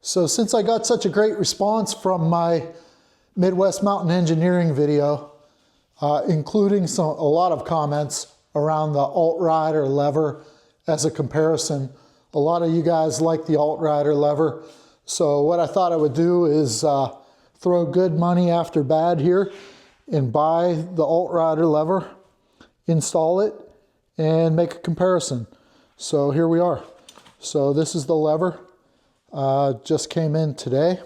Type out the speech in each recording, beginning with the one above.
So since I got such a great response from my Midwest Mountain Engineering video, including a lot of comments around the Altrider lever as a comparison, a lot of you guys like the Altrider lever. So what I thought I would do is throw good money after bad here and buy the Altrider lever, install it, and make a comparison. So here we are. So this is the lever. Just came in today.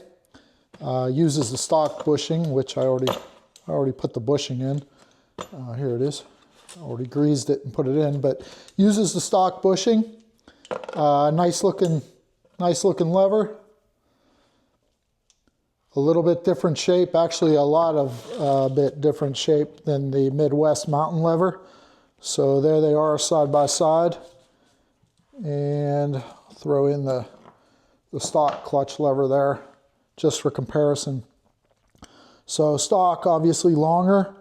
Uses the stock bushing, which I already put the bushing in. Here it is. I already greased it and put it in, but uses the stock bushing. Nice looking lever. A little bit different shape, actually a lot of bit different shape than the Midwest Mountain lever. So there they are side by side. And throw in the stock clutch lever there, just for comparison. So stock, obviously longer.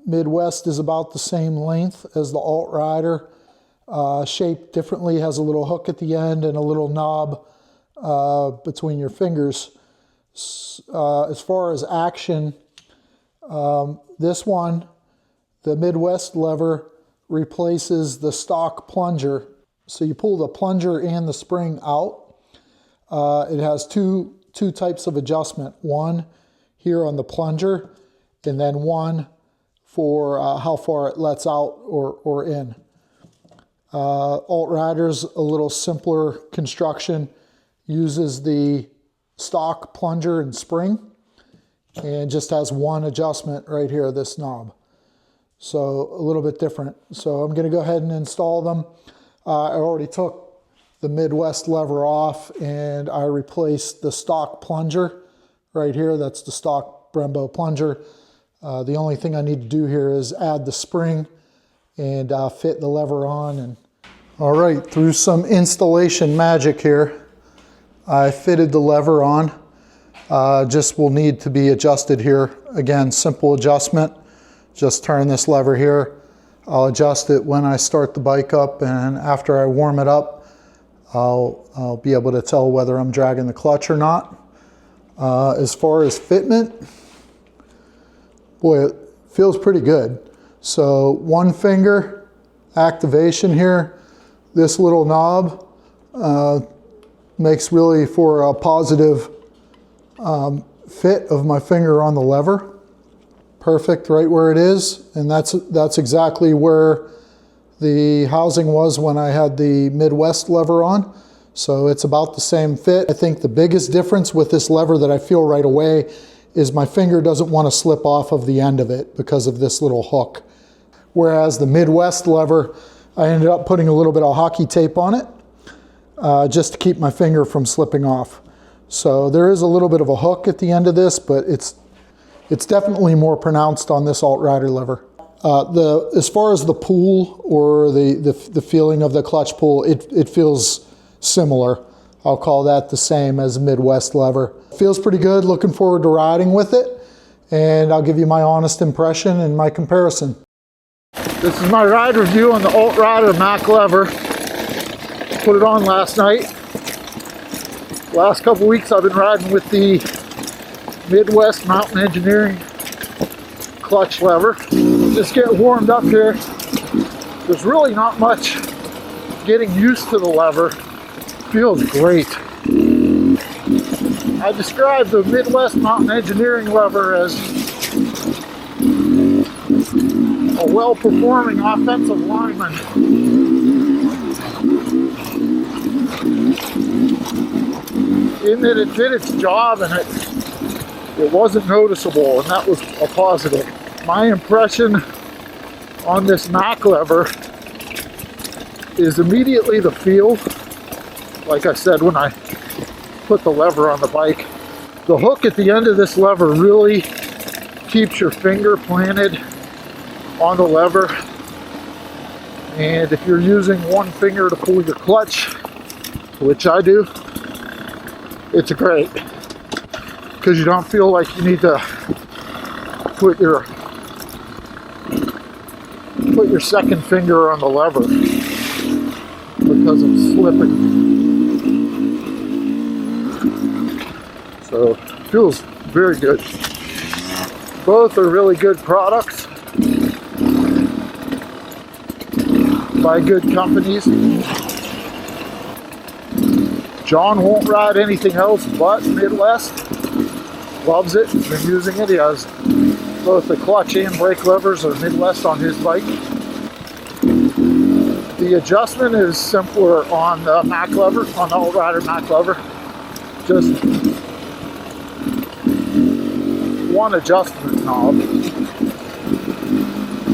Midwest is about the same length as the Altrider. Shaped differently, has a little hook at the end and a little knob between your fingers. As far as action, this one, the Midwest lever, replaces the stock plunger. So you pull the plunger and the spring out. It has two types of adjustment. One here on the plunger, and then one for how far it lets out or in. Altrider's a little simpler construction. Uses the stock plunger and spring, and just has one adjustment right here, this knob. So a little bit different. So I'm going to go ahead and install them. I already took the Midwest lever off and I replaced the stock plunger right here. That's the stock Brembo plunger. The only thing I need to do here is add the spring and fit the lever on. And all right, through some installation magic here, I fitted the lever on. Just will need to be adjusted here. Again, simple adjustment. Just turn this lever here. I'll adjust it when I start the bike up, and after I warm it up, I'll be able to tell whether I'm dragging the clutch or not. As far as fitment, boy, it feels pretty good. So one finger activation here. This little knob makes really for a positive fit of my finger on the lever. Perfect right where it is, and that's exactly where the housing was when I had the Midwest lever on. So it's about the same fit. I think the biggest difference with this lever that I feel right away is my finger doesn't want to slip off of the end of it because of this little hook. Whereas the Midwest lever, I ended up putting a little bit of hockey tape on it just to keep my finger from slipping off. So there is a little bit of a hook at the end of this, but it's definitely more pronounced on this Altrider lever. As far as the pull or the feeling of the clutch pull, it feels similar. I'll call that the same as a Midwest lever. Feels pretty good. Looking forward to riding with it, and I'll give you my honest impression and my comparison. This is my ride review on the Altrider MAC lever. Put it on last night. Last couple weeks I've been riding with the Midwest Mountain Engineering clutch lever. Just getting warmed up here. There's really not much getting used to the lever. Feels great. I describe the Midwest Mountain Engineering lever as a well-performing offensive lineman. In that it did its job and it wasn't noticeable, and that was a positive. My impression on this MAC lever is immediately the feel. Like I said, when I put the lever on the bike, the hook at the end of this lever really keeps your finger planted on the lever. And if you're using one finger to pull your clutch, which I do, it's great. Because you don't feel like you need to put your second finger on the lever because of slipping. So feels very good. Both are really good products by good companies. John won't ride anything else but Midwest. Loves it, been using it. He has both the clutch and brake levers are Midwest on his bike. The adjustment is simpler on the MAC lever, on the Altrider MAC lever. Just one adjustment knob.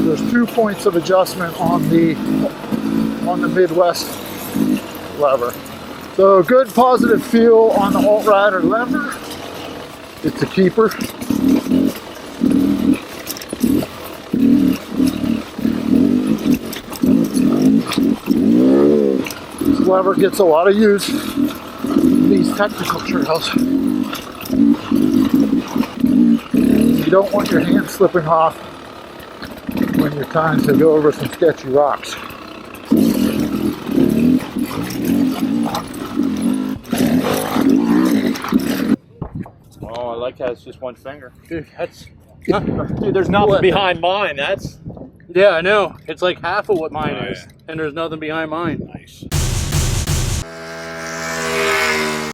There's 2 points of adjustment on the Midwest lever. So good positive feel on the Altrider lever. It's a keeper. This lever gets a lot of use in these technical trails. You don't want your hand slipping off when you're trying to go over some sketchy rocks. Oh, I like that it's just one finger. Dude, that's... Dude, there's nothing behind mine. That's... Yeah, I know. It's like half of what mine is. And there's nothing behind mine. Nice.